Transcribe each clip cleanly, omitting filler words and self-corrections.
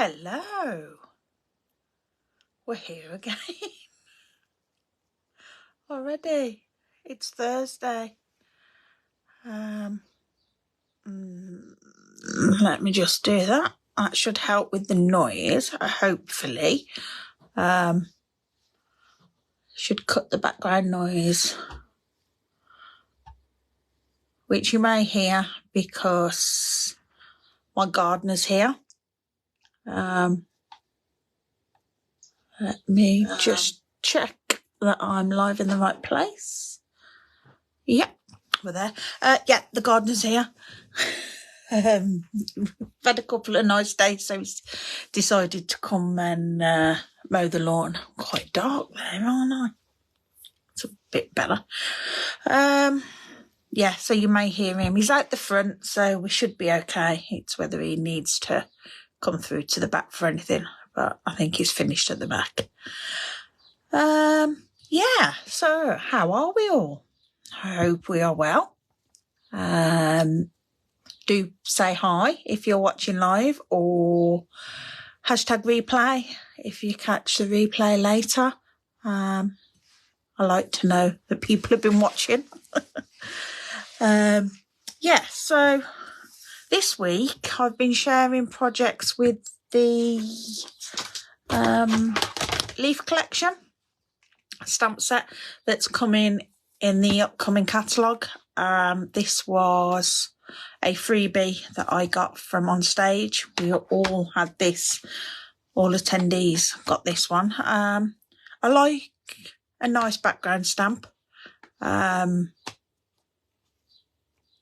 Hello, we're here again already. It's Thursday. Let me just do that. That should help with the noise, hopefully. Should cut the background noise, which you may hear because my gardener's here. Let me just check that I'm live in the right place. Yep, we're there. Yeah, the gardener's here. Had a couple of nice days, so he's decided to come and mow the lawn. Quite dark there, aren't I? It's a bit better. Yeah, so you may hear him. He's out the front, so we should be okay. It's whether he needs to come through to the back for anything, but I think he's finished at the back. Yeah, so how are we all? I hope we are well. Do say hi if you're watching live, or hashtag replay if you catch the replay later. I like to know that people have been watching. Yeah, so this week I've been sharing projects with the leaf collection stamp set that's coming in the upcoming catalogue. This was a freebie that I got from on stage. We all had this, all attendees got this one. I like a nice background stamp.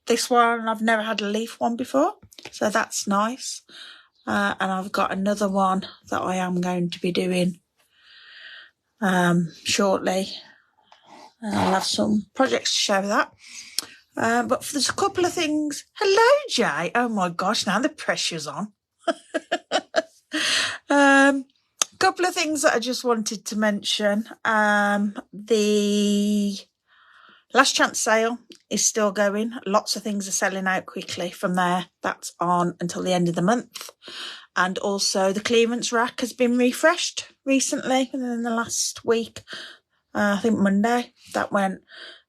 This one, I've never had a leaf one before, so that's nice. And I've got another one that I am going to be doing shortly. I'll have some projects to share with that. But there's a couple of things. Hello, Jay. Oh my gosh, now the pressure's on. Couple of things that I just wanted to mention. The last chance sale is still going. Lots of things are selling out quickly from there. That's on until the end of the month. And also the clearance rack has been refreshed recently, within the last week. I think Monday that went.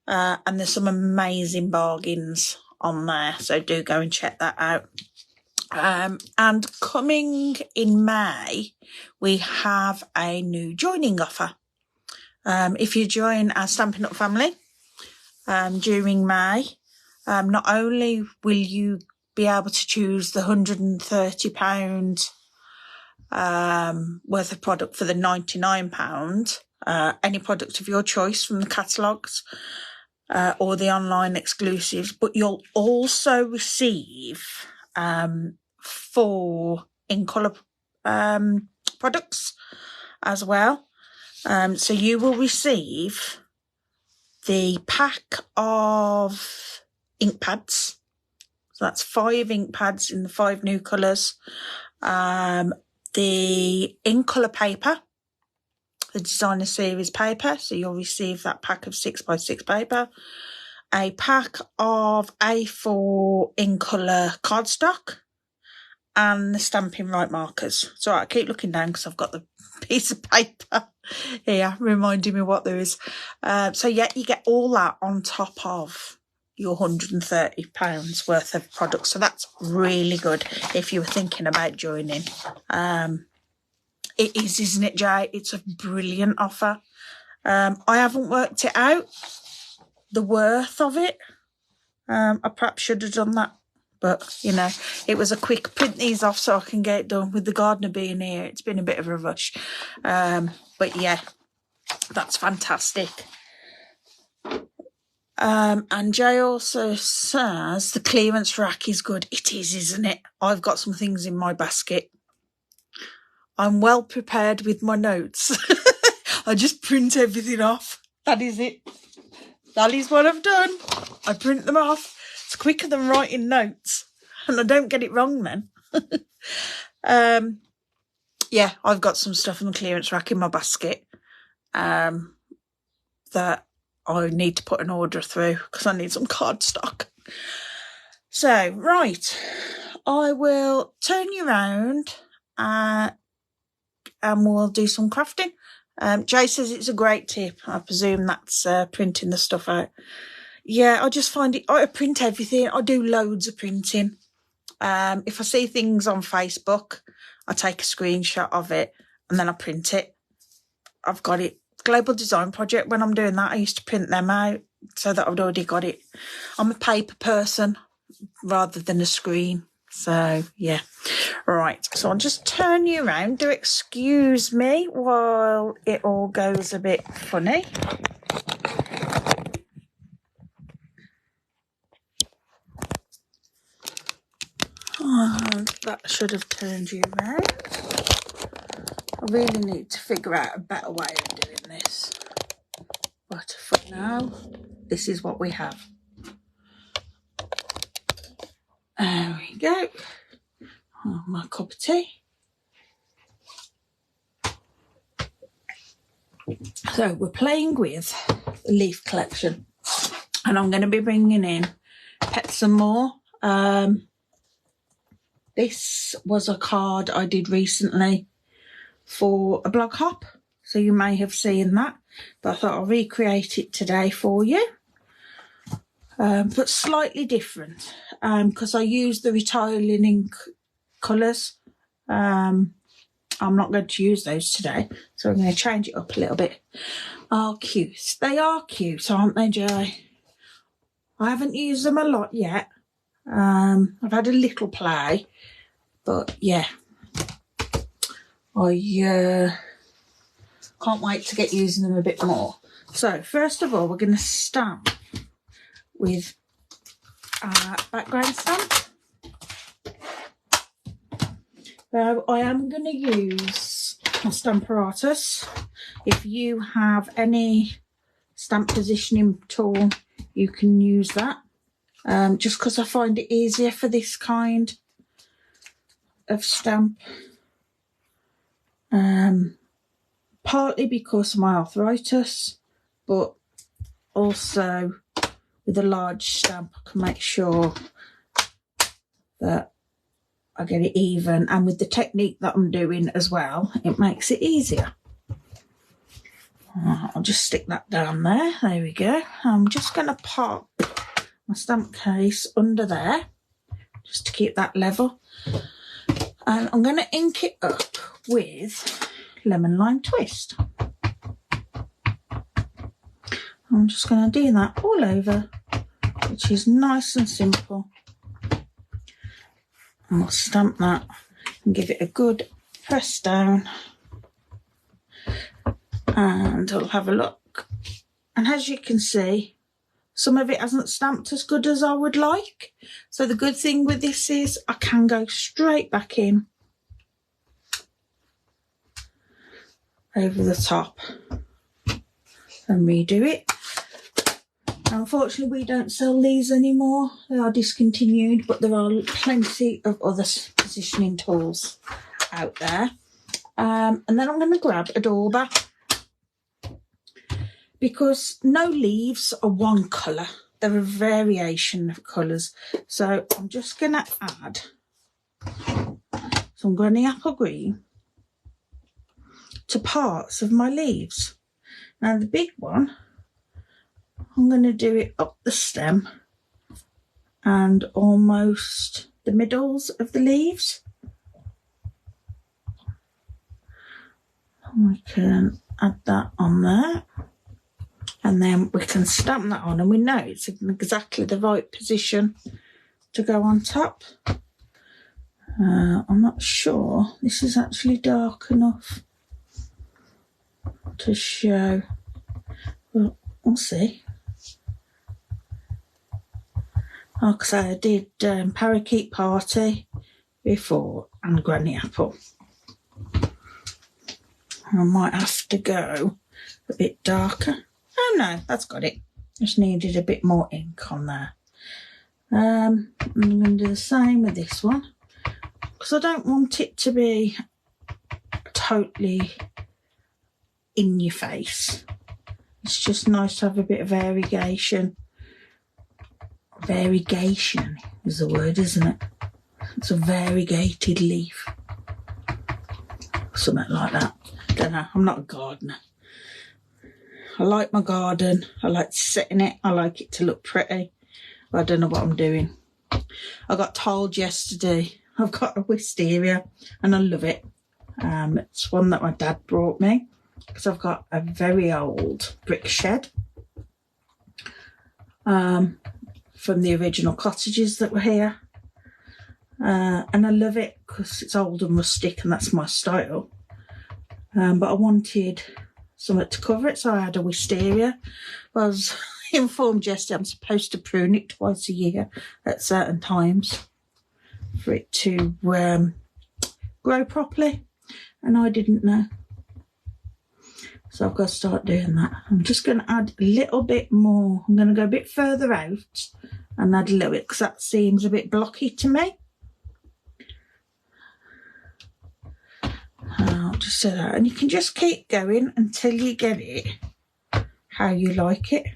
And there's some amazing bargains on there. So do go and check that out. And coming in May, we have a new joining offer. If you join our Stampin' Up family during May, not only will you be able to choose the £130 worth of product for the £99, any product of your choice from the catalogues, or the online exclusives, but you'll also receive 4 in colour products as well. So you will receive the pack of ink pads. So that's 5 ink pads in the 5 new colours. The in colour paper, the designer series paper. So you'll receive that pack of 6x6 paper. A pack of A4 in colour cardstock, and the Stampin' Right markers. So I keep looking down because I've got the piece of paper here reminding me what there is. So yeah, you get all that on top of your £130 worth of products. So that's really good if you were thinking about joining. It is, isn't it, Jay? It's a brilliant offer. I haven't worked it out, the worth of it. I perhaps should have done that. But, you know, it was a quick print these off so I can get it done. With the gardener being here, it's been a bit of a rush. But, yeah, that's fantastic. And Jay also says the clearance rack is good. It is, isn't it? I've got some things in my basket. I'm well prepared with my notes. I just print everything off. That is it. That is what I've done. I print them off. It's quicker than writing notes. And I don't get it wrong then. Yeah, I've got some stuff in the clearance rack in my basket that I need to put an order through because I need some cardstock. So, right. I will turn you around and we'll do some crafting. Jay says it's a great tip. I presume that's printing the stuff out. Yeah, I just find it, I print everything. I do loads of printing. If I see things on Facebook, I take a screenshot of it and then I print it. I've got it. Global Design Project, when I'm doing that, I used to print them out so that I've already got it. I'm a paper person rather than a screen. So, yeah. Right, so I'll just turn you around. Do excuse me while it all goes a bit funny. That should have turned you around. I really need to figure out a better way of doing this. But for now, this is what we have. There we go. Oh, my cup of tea. So we're playing with the leaf collection. And I'm going to be bringing in Pets and More. This was a card I did recently for a blog hop, so you may have seen that, but I thought I'll recreate it today for you, but slightly different, because I used the retiling ink colours. I'm not going to use those today, so I'm going to change it up a little bit. Oh, cute. They are cute, aren't they, Jay? I haven't used them a lot yet. I've had a little play, but yeah, I can't wait to get using them a bit more. So first of all, we're going to stamp with our background stamp. So I am going to use my Stamparatus. If you have any stamp positioning tool, you can use that. Just because I find it easier for this kind of stamp. Partly because of my arthritis, but also with a large stamp I can make sure that I get it even, and with the technique that I'm doing as well, it makes it easier. I'll just stick that down there. There we go. I'm just going to pop my stamp case under there just to keep that level, and I'm going to ink it up with Lemon Lime Twist. I'm just going to do that all over, which is nice and simple, and we'll stamp that and give it a good press down, and I'll have a look. And as you can see, some of it hasn't stamped as good as I would like. So the good thing with this is I can go straight back in over the top and redo it. Unfortunately, we don't sell these anymore. They are discontinued, but there are plenty of other positioning tools out there. And then I'm going to grab a dauber, because no leaves are one colour. They're a variation of colours. So I'm just going to add some granny apple green to parts of my leaves. Now the big one, I'm going to do it up the stem and almost the middles of the leaves. We can add that on there, and then we can stamp that on, and we know it's in exactly the right position to go on top. I'm not sure this is actually dark enough to show. Well, we'll see. Like I say, I did Parakeet Party before and Granny Apple. I might have to go a bit darker. Oh no, that's got it. Just needed a bit more ink on there. I'm going to do the same with this one, because I don't want it to be totally in your face. It's just nice to have a bit of variegation. Variegation is the word, isn't it? It's a variegated leaf. something like that. Don't know, I'm not a gardener. I like my garden, I like to sit in it, I like it to look pretty, but I don't know what I'm doing. I got told yesterday I've got a wisteria and I love it. It's one that my dad brought me because I've got a very old brick shed from the original cottages that were here. And I love it because it's old and rustic and that's my style. But I wanted something to cover it, so I had a wisteria. I was informed yesterday I'm supposed to prune it twice a year at certain times for it to grow properly, and I didn't know. So I've got to start doing that. I'm just going to add a little bit more. I'm going to go a bit further out and add a little bit because that seems a bit blocky to me. I'll just say that, and you can just keep going until you get it how you like it.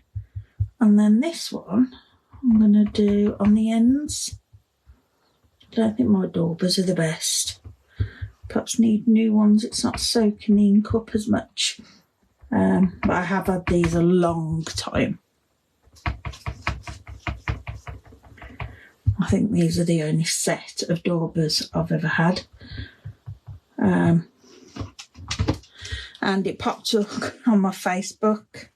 And then this one I'm going to do on the ends. I don't think my daubers are the best. Perhaps need new ones. It's not soaking the ink up as much. But I have had these a long time. I think these are the only set of daubers I've ever had. And it popped up on my Facebook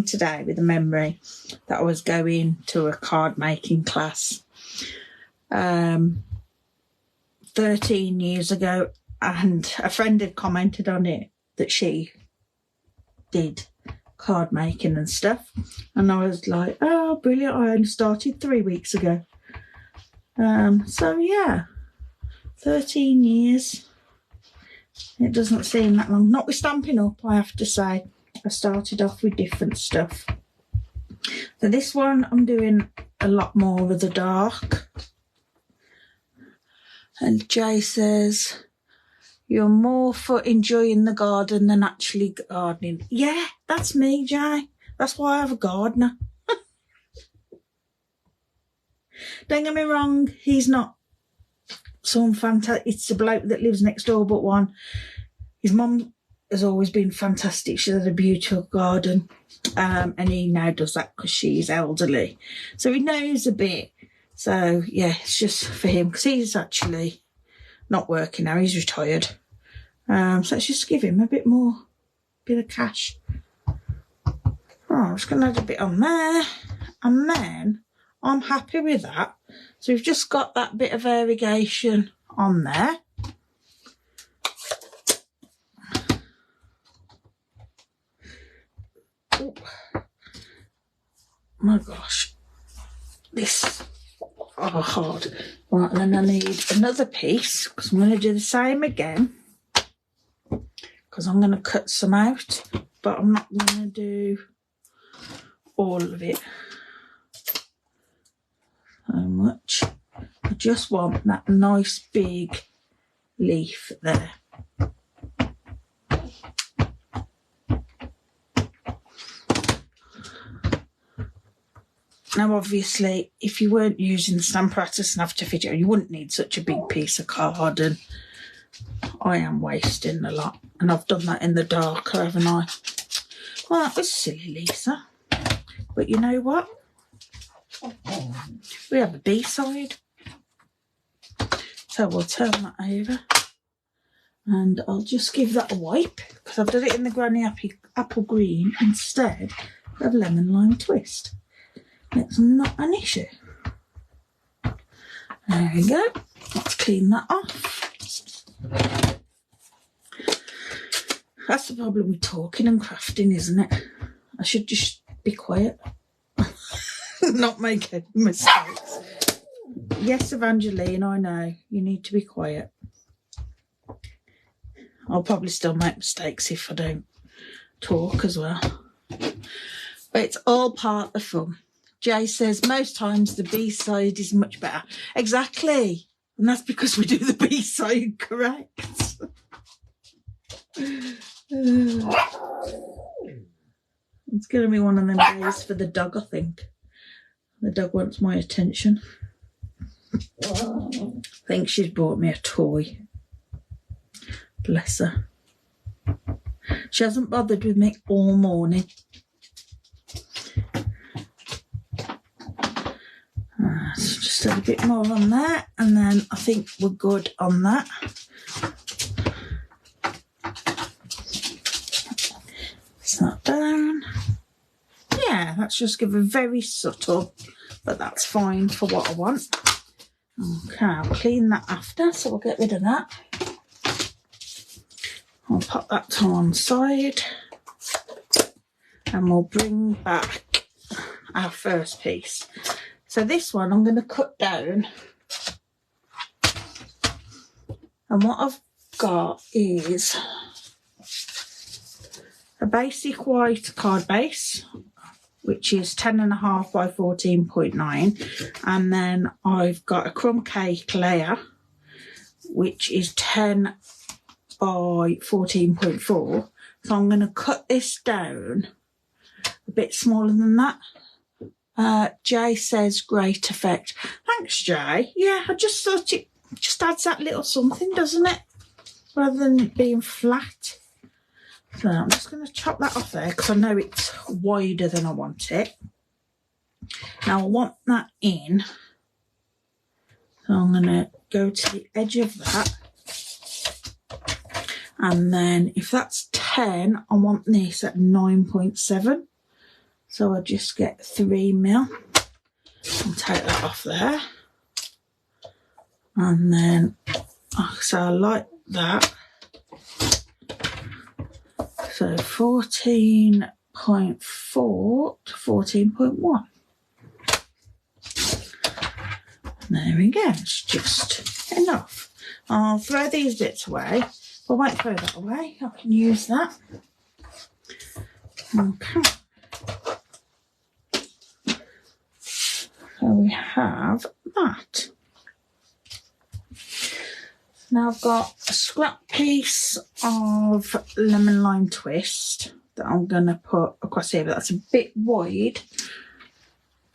today with a memory that I was going to a card making class 13 years ago, and a friend had commented on it that she did card making and stuff, and I was like, oh brilliant, I only started 3 weeks ago. So yeah, 13 years. It doesn't seem that long. Not with Stampin' Up, I have to say. I started off with different stuff. For this one, I'm doing a lot more of the dark. And Jay says, you're more for enjoying the garden than actually gardening. Yeah, that's me, Jay. That's why I have a gardener. Don't get me wrong, he's not some fantastic. It's a bloke that lives next door but one. His mum has always been fantastic. She's had a beautiful garden, and he now does that because she's elderly, so he knows a bit. So yeah, it's just for him because he's actually not working now, he's retired. So let's just give him a bit of cash. Oh, I'm just going to add a bit on there, and then I'm happy with that. So we've just got that bit of variegation on there. Oh, my gosh, this hard. Right, and then I need another piece because I'm going to do the same again because I'm going to cut some out, but I'm not going to do all of it so much. I just want that nice big leaf there. Now, obviously, if you weren't using the stamp apparatus and have to fit it, you wouldn't need such a big piece of card, and I am wasting a lot. And I've done that in the darker, haven't I? Well, that was silly, Lisa. But you know what? We have a B-side. So we'll turn that over. And I'll just give that a wipe, because I've done it in the Granny Apple Green instead of Lemon Lime Twist. It's not an issue. There we go. Let's clean that off. That's the problem with talking and crafting, isn't it? I should just be quiet. Not make any mistakes. Yes, Evangeline, I know. You need to be quiet. I'll probably still make mistakes if I don't talk as well. But it's all part of the fun. Jay says most times the B-side is much better. Exactly. And that's because we do the B-side correct. It's going to be one of them days for the dog, I think. The dog wants my attention. I think she's bought me a toy. Bless her. She hasn't bothered with me all morning. So just add a bit more on that, and then I think we're good on that. That down. Yeah, that's just give a very subtle, but that's fine for what I want. Okay, I'll clean that after, so we'll get rid of that. I'll pop that to one side, and we'll bring back our first piece. So this one I'm going to cut down, and what I've got is a basic white card base, which is 10.5 by 14.9, and then I've got a crumb cake layer, which is 10 by 14.4. So I'm going to cut this down a bit smaller than that. Jay says great effect. Thanks, Jay. Yeah, I just thought it just adds that little something, doesn't it? Rather than it being flat. So I'm just going to chop that off there because I know it's wider than I want it. Now I want that in. So I'm going to go to the edge of that. And then if that's 10, I want this at 9.7. So I just get 3 mil. I'll take that off there. And then, so I like that. So 14.4 to 14.1. There we go, it's just enough. I'll throw these bits away. I won't throw that away, I can use that. Okay. So we have that. Now I've got a scrap piece of lemon lime twist that I'm going to put across here, but that's a bit wide.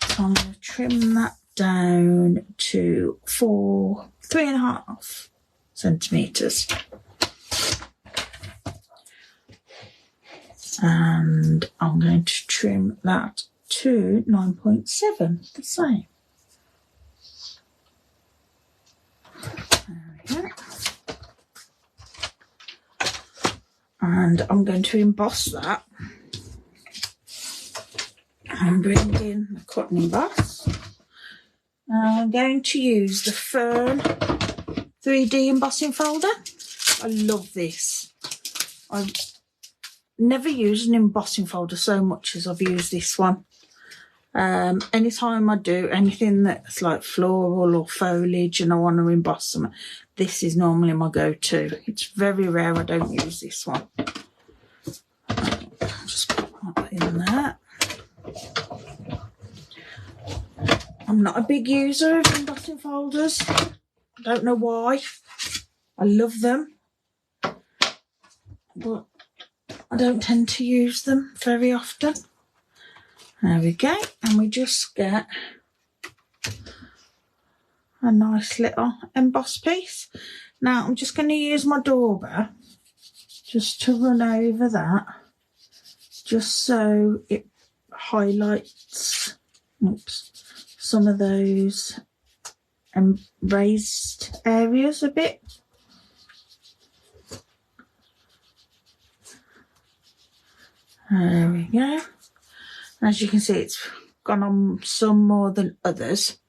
So I'm going to trim that down to 3.5 centimetres. And I'm going to trim that to 9.7, the same. There we go. And I'm going to emboss that. And bring in the cotton emboss. Now I'm going to use the Fern 3D embossing folder. I love this. I've never used an embossing folder so much as I've used this one. Anytime I do anything that's like floral or foliage and I want to emboss them, this is normally my go-to. It's very rare I don't use this one. Just put that in there. I'm not a big user of embossing folders. I don't know why. I love them, but I don't tend to use them very often. There we go, and we just get a nice little emboss piece. Now I'm just going to use my dauber just to run over that, just so it highlights some of those raised areas a bit. There we go. As you can see, it's gone on some more than others.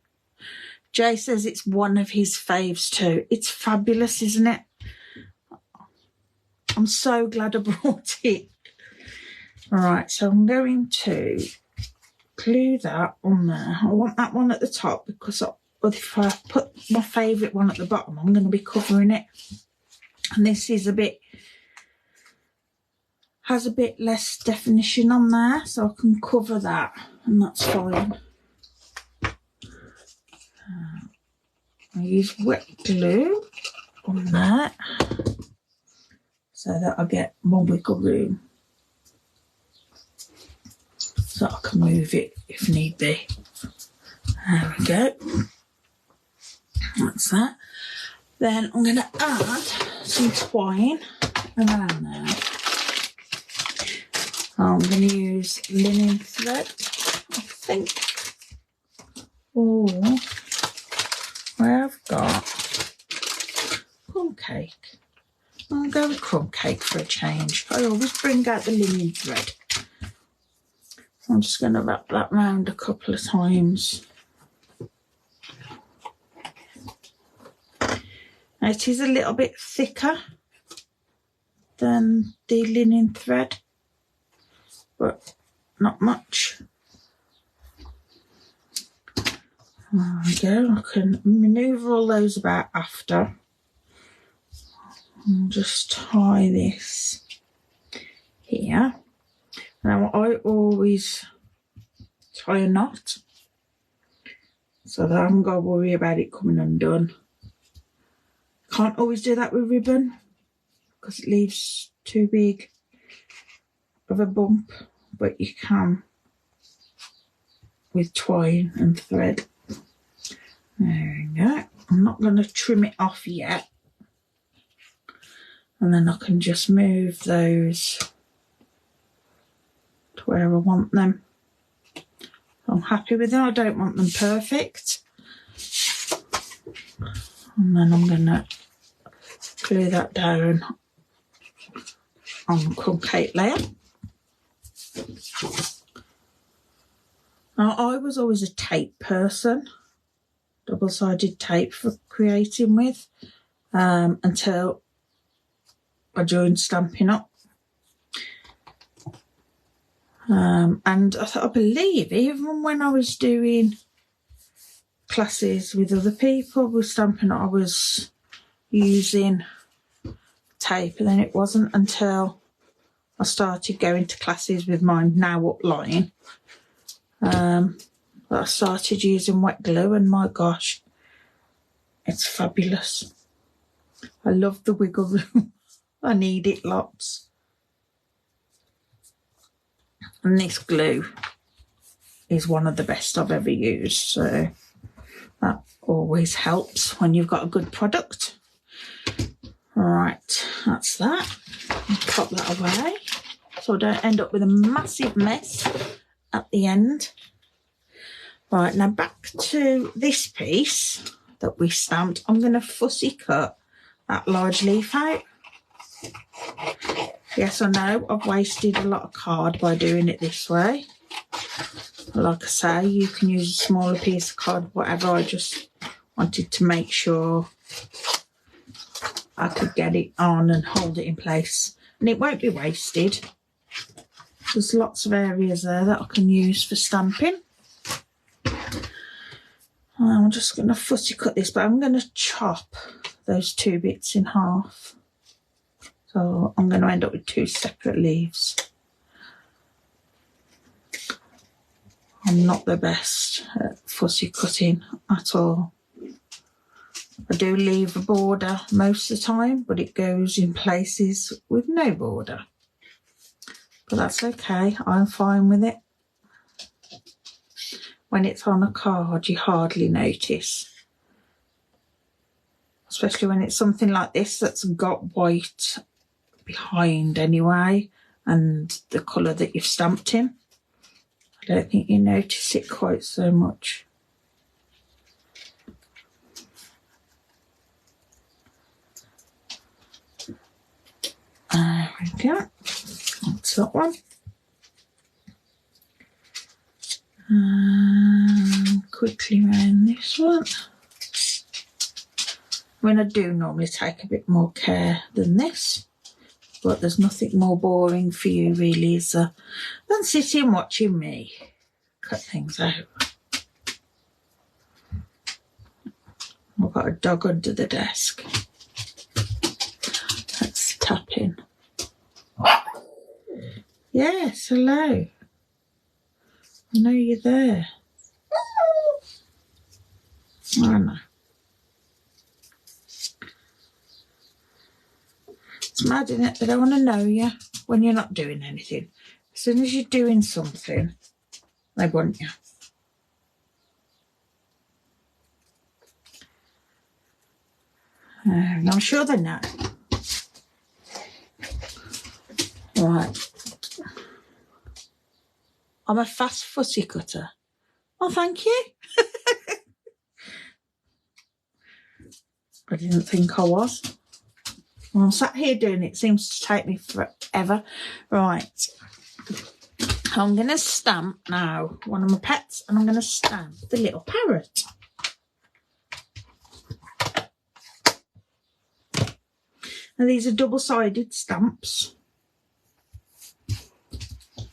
Jay says it's one of his faves too. It's fabulous, isn't it? I'm so glad I brought it. All right, so I'm going to glue that on there. I want that one at the top because if I put my favourite one at the bottom, I'm going to be covering it. And this is has a bit less definition on there, so I can cover that, and that's fine. I use wet glue on there so that I get more wiggle room, so I can move it if need be. There we go. That's that. Then I'm going to add some twine around there. I'm going to use linen thread, I think. Or where I've got crumb cake. I'll go with crumb cake for a change. I always bring out the linen thread. I'm just going to wrap that round a couple of times. Now it is a little bit thicker than the linen thread, but not much. There we go. I can manoeuvre all those about after. I'll just tie this here. Now I always tie a knot so that I haven't got to worry about it coming undone. Can't always do that with ribbon because it leaves too big of a bump, but you can with twine and thread. There we go. I'm not going to trim it off yet, and then I can just move those to where I want them. I'm happy with them. I don't want them perfect. And then I'm going to glue that down on the crumb cake layer. Now, I was always a tape person, double-sided tape for creating with, until I joined Stampin' Up. And I believe even when I was doing classes with other people with Stampin' Up, I was using tape, and then it wasn't until I started going to classes with mine now upline that I started using wet glue, and my gosh, it's fabulous. I love the wiggle room. I need it lots. And this glue is one of the best I've ever used, so that always helps when you've got a good product. Right, that's that. Pop that away so I don't end up with a massive mess at the end. Right, now back to this piece that we stamped. I'm going to fussy cut that large leaf out. Yes, I know I've wasted a lot of card by doing it this way. Like I say, you can use a smaller piece of card, whatever. I just wanted to make sure I could get it on and hold it in place. And it won't be wasted. There's lots of areas there that I can use for stamping. I'm just going to fussy cut this, but I'm going to chop those two bits in half. So I'm going to end up with two separate leaves. I'm not the best at fussy cutting at all. I do leave a border most of the time, but it goes in places with no border. But that's okay, I'm fine with it. When it's on a card, you hardly notice. Especially when it's something like this that's got white behind anyway, and the colour that you've stamped in. I don't think you notice it quite so much. There we go. That's that one. Quickly round this one. I mean, I do normally take a bit more care than this, but there's nothing more boring for you really, is there, than sitting watching me cut things out. I've got a dog under the desk. Let's tap in. Yes, hello. I know you're there. I know. It's mad, isn't it? They don't want to know you when you're not doing anything. As soon as you're doing something, they want you. I'm sure they know. Right. I'm a fast fussy cutter. Oh, thank you. I didn't think I was. Well, I'm sat here doing it. It seems to take me forever. Right. I'm going to stamp now one of my pets, and I'm going to stamp the little parrot. Now, these are double-sided stamps.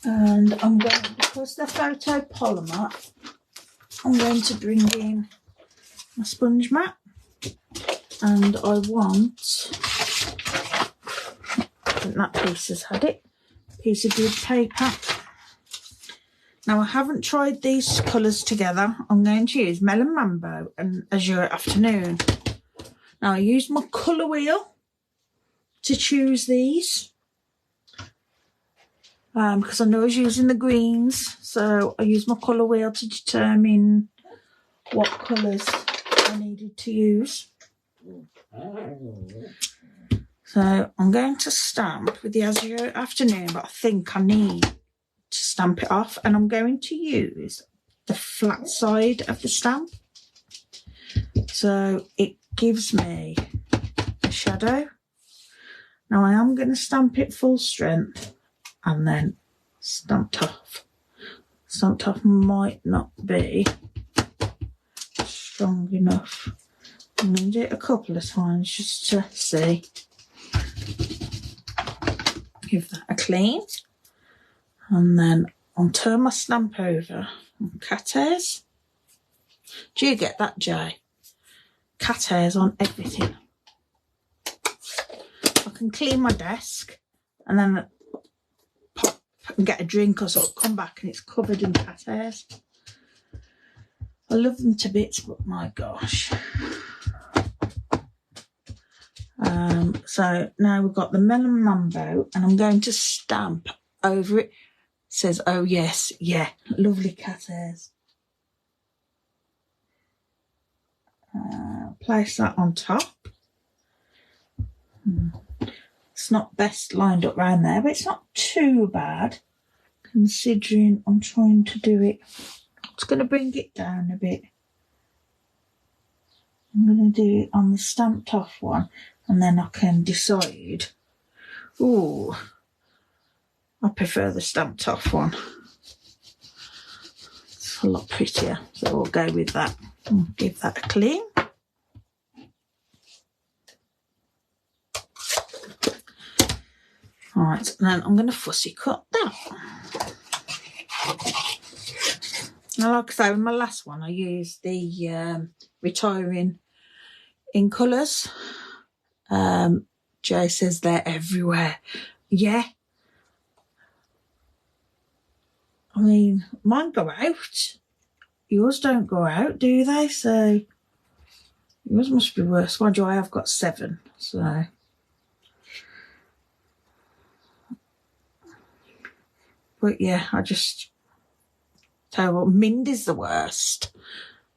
And I'm going, because they're photopolymer, I'm going to bring in my sponge mat. And I want, I think that piece has had it, piece of good paper. Now, I haven't tried these colours together. I'm going to use Melon Mambo and Azure Afternoon. Now, I used my colour wheel to choose these. Because I know I was using the greens, so I used my colour wheel to determine what colours I needed to use. So I'm going to stamp with the Azure Afternoon, but I think I need to stamp it off, and I'm going to use the flat side of the stamp. So it gives me a shadow. Now I am going to stamp it full strength and then stamped off. Stamped off might not be strong enough. I'm going to do it a couple of times just to see. Give that a clean. And then I'll turn my stamp over. Cat hairs. Do you get that, Jay? Cat hairs on everything. I can clean my desk and then pop and get a drink or so, come back and it's covered in cat hairs. I love them to bits, but my gosh. So now we've got the Melon Mambo, and I'm going to stamp over it. It says, oh yes, yeah, lovely cat hairs. Place that on top. It's not best lined up round there, but it's not too bad, considering I'm trying to do it. It's going to bring it down a bit. I'm going to do it on the stamped off one, and then I can decide. Ooh, I prefer the stamped off one. It's a lot prettier, so we'll go with that. I'll give that a clean. Alright, and then I'm going to fussy cut that. Now, like I say, with my last one, I used the Retiring in colours. Jay says they're everywhere. Yeah. I mean, mine go out. Yours don't go out, do they? So yours must be worse. Mind you, I have got 7, so. But yeah, I just tell you what, Mindy's the worst.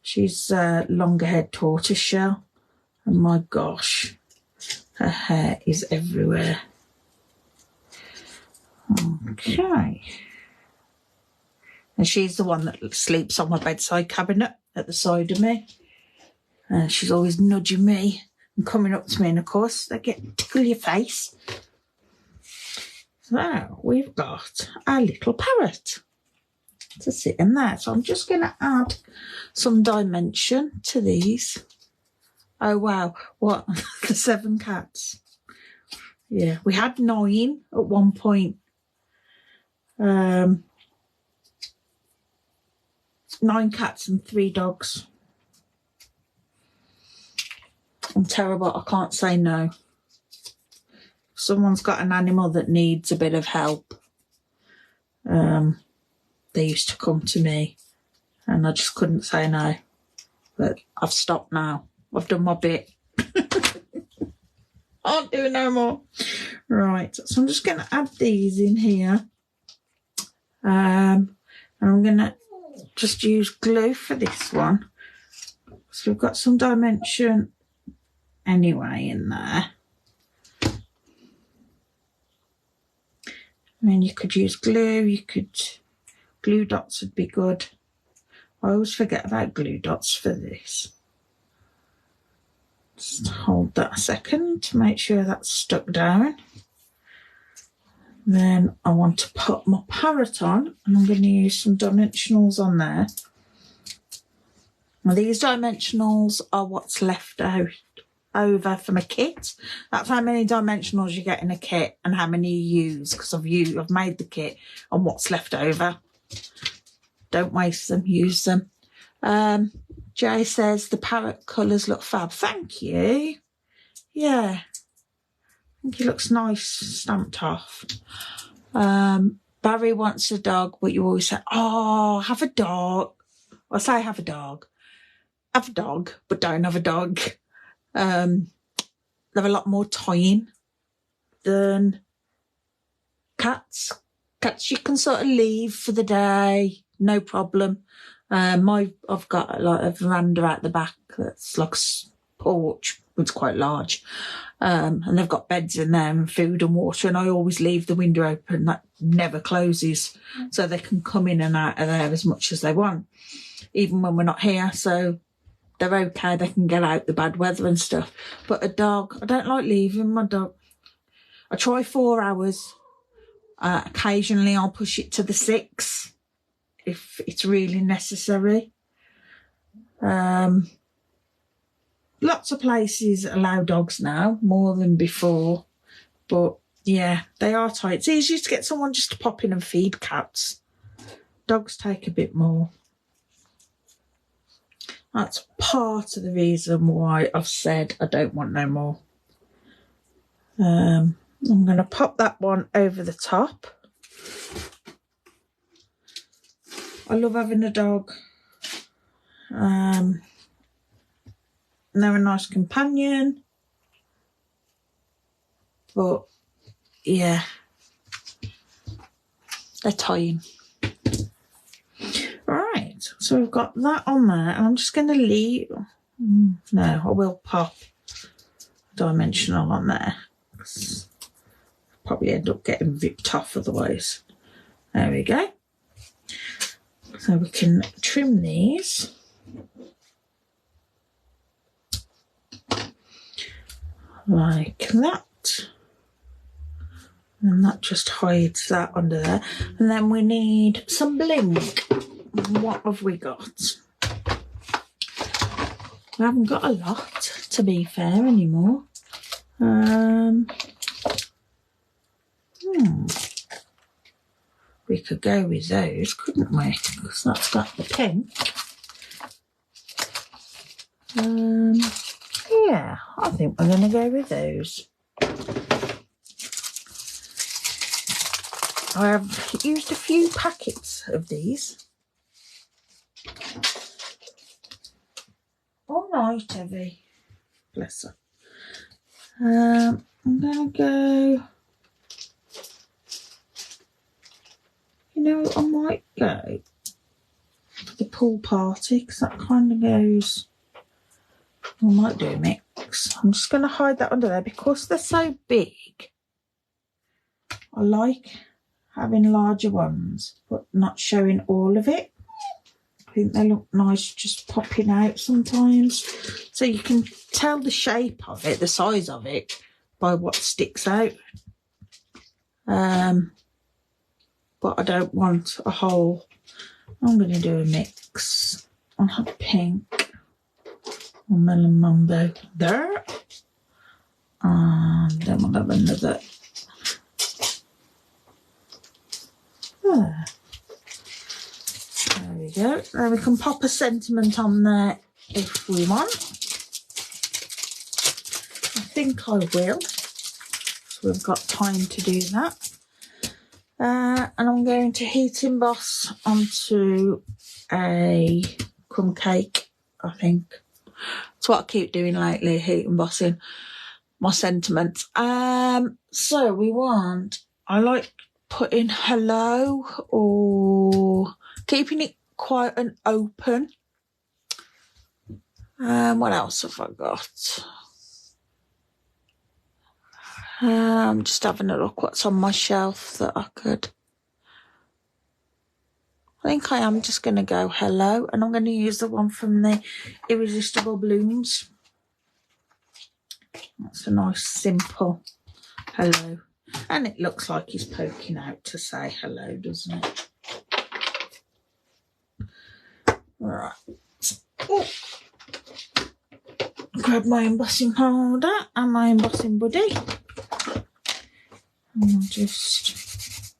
She's longer-haired tortoiseshell, and my gosh, her hair is everywhere. Okay. And she's the one that sleeps on my bedside cabinet at the side of me. And she's always nudging me and coming up to me, and of course they tickle your face. So we've got our little parrot to sit in there. So I'm just going to add some dimension to these. Oh wow, what? The 7 cats. Yeah, we had 9 at one point. 9 cats and 3 dogs. I'm terrible, I can't say no. Someone's got an animal that needs a bit of help. They used to come to me and I just couldn't say no. But I've stopped now. I've done my bit. I'll do no more. Right, so I'm just going to add these in here. And I'm going to just use glue for this one. So we've got some dimension anyway in there. mean, you could use glue, glue dots would be good. I always forget about glue dots for this. Just hold that a second to make sure that's stuck down. Then I want to put my parrot on, and I'm going to use some dimensionals on there. Now, these dimensionals are what's left over from a kit. That's how many dimensionals you get in a kit and how many you use, because I've made the kit on what's left over. Don't waste them, use them. Jay says the parrot colours look fab. Thank you. Yeah, I think it looks nice stamped off. Barry wants a dog, but you always say, oh, have a dog. I say have a dog. Have a dog, but don't have a dog. They're a lot more toying than cats. Cats you can sort of leave for the day, no problem. I've got like a veranda out the back that's like a porch. It's quite large. And they've got beds in there and food and water, and I always leave the window open. That never closes, so they can come in and out of there as much as they want, even when we're not here. So they're okay. They can get out the bad weather and stuff. But a dog, I don't like leaving my dog. I try 4 hours. Occasionally I'll push it to the 6 if it's really necessary. Lots of places allow dogs now, more than before. But yeah, they are tight. It's easier to get someone just to pop in and feed cats. Dogs take a bit more. That's part of the reason why I've said I don't want no more. I'm going to pop that one over the top. I love having a dog. They're a nice companion. But, yeah, they're tying. Right, so we've got that on there. And I'm just going to leave... No, I will pop dimensional on there. Probably end up getting ripped off otherwise. There we go. So we can trim these. Like that. And that just hides that under there. And then we need some blink. What have we got? We haven't got a lot, to be fair, anymore. We could go with those, couldn't we? Because that's got the pink. Yeah, I think we're going to go with those. I have used a few packets of these. All right, Evie. Bless her. I'm going to go... You know, I might go for the pool party, because that kind of goes... I might do a mix. I'm just going to hide that under there because they're so big. I like having larger ones, but not showing all of it. I think they look nice just popping out sometimes. So you can tell the shape of it, the size of it, by what sticks out. But I don't want a whole... I'm going to do a mix. I'll have pink. Or melon mambo there. And then we'll have another there. There we go. Then we can pop a sentiment on there if we want. I think I will. So we've got time to do that. And I'm going to heat emboss onto a crumb cake, I think. That's what I keep doing lately, heat embossing my sentiments. So we want, I like putting hello or keeping it quite an open. What else have I got? I'm just having a look what's on my shelf that I could. I think I am just going to go hello, and I'm going to use the one from the Irresistible Blooms. That's a nice simple hello, and it looks like he's poking out to say hello, doesn't it? Right. Oh. Grab my embossing powder and my embossing buddy, and I'll just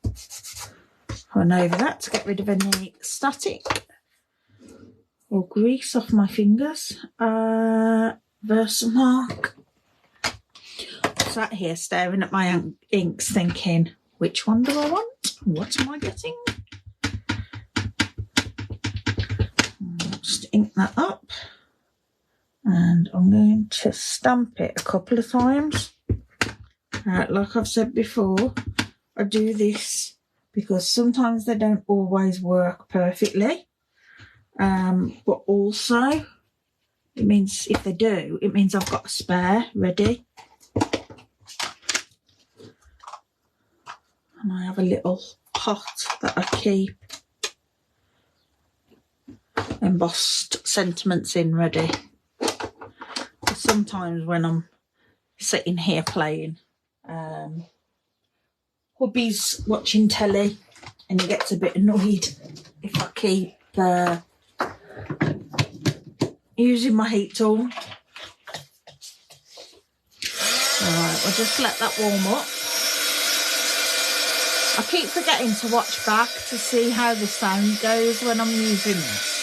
run over that to get rid of any static or grease off my fingers. Versamark. Sat here staring at my inks thinking, which one do I want? What am I getting? I'll just ink that up. And I'm going to stamp it a couple of times. Like I've said before, I do this because sometimes they don't always work perfectly. But also, it means if they do, it means I've got a spare ready. And I have a little pot that I keep embossed sentiments in ready. Sometimes when I'm sitting here playing, hubby's watching telly and he gets a bit annoyed if I keep using my heat tool. Alright, we'll just let that warm up. I keep forgetting to watch back to see how the sound goes when I'm using this.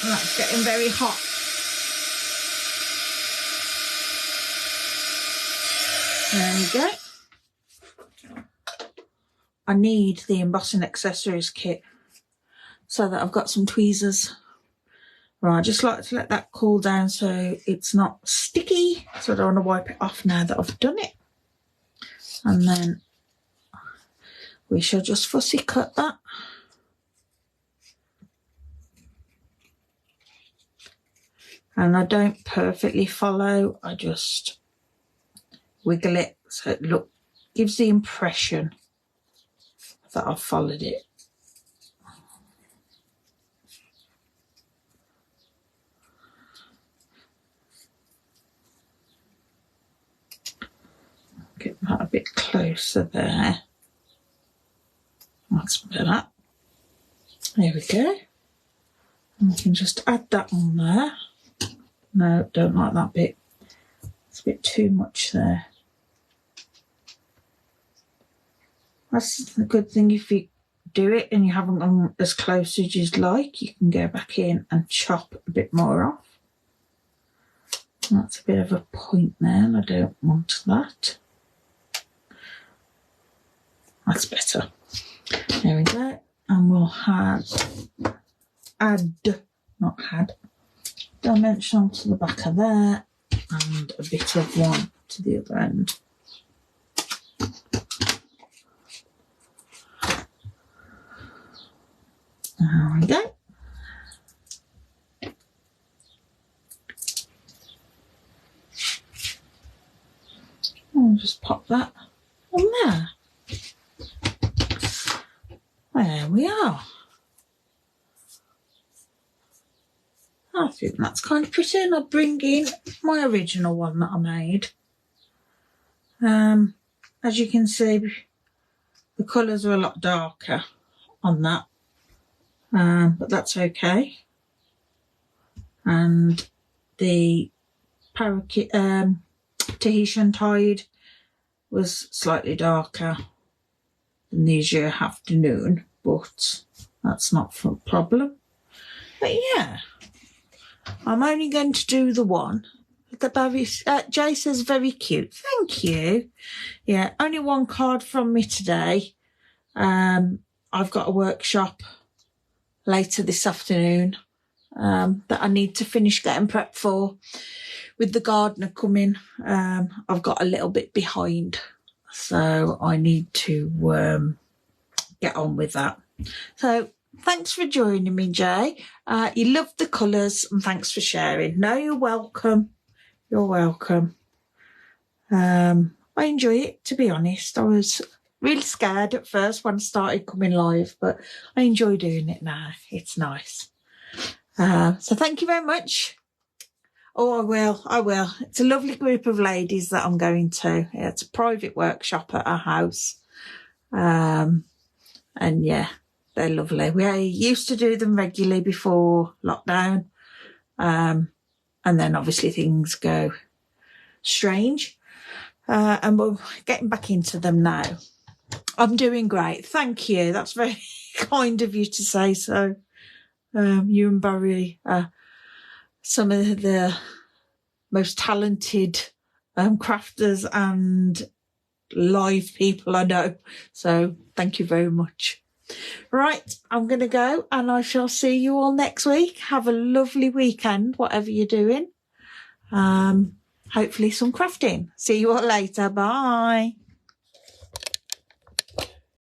And that's getting very hot. There we go. I need the embossing accessories kit so that I've got some tweezers. Right, I just like to let that cool down so it's not sticky. So I don't want to wipe it off now that I've done it. And then we shall just fussy cut that. And I don't perfectly follow, I just wiggle it so it gives the impression that I've followed it. Get that a bit closer there. That's better. There we go. And we can just add that on there. No, don't like that bit. It's a bit too much there. That's the good thing, if you do it and you haven't gone as close as you'd like, you can go back in and chop a bit more off. That's a bit of a point there, and I don't want that. That's better. There we go. And we'll add dimensional to the back of there and a bit of one to the other end. There we go. I'll just pop that on there. There we are. I think that's kind of pretty, and I'll bring in my original one that I made. As you can see, the colours are a lot darker on that, but that's okay. And the parakeet Tahitian Tide was slightly darker than the Azure Afternoon, but that's not a problem. But yeah, I'm only going to do the one. Jay says very cute. Thank you. Yeah, only one card from me today. I've got a workshop later this afternoon that I need to finish getting prepped for. With the gardener coming, I've got a little bit behind So I need to get on with that. So thanks for joining me, Jay. You loved the colours and thanks for sharing. No, you're welcome. You're welcome. I enjoy it, to be honest. I was really scared at first when I started coming live, but I enjoy doing it now. It's nice. So thank you very much. Oh, I will. It's a lovely group of ladies that I'm going to. It's a private workshop at our house. And yeah, they're lovely. We used to do them regularly before lockdown. And then obviously things go strange. And we're getting back into them now. I'm doing great. Thank you. That's very kind of you to say so. You and Barry are some of the most talented crafters and live people I know. So thank you very much. Right, I'm going to go and I shall see you all next week. Have a lovely weekend, whatever you're doing. Hopefully some crafting. See you all later. Bye.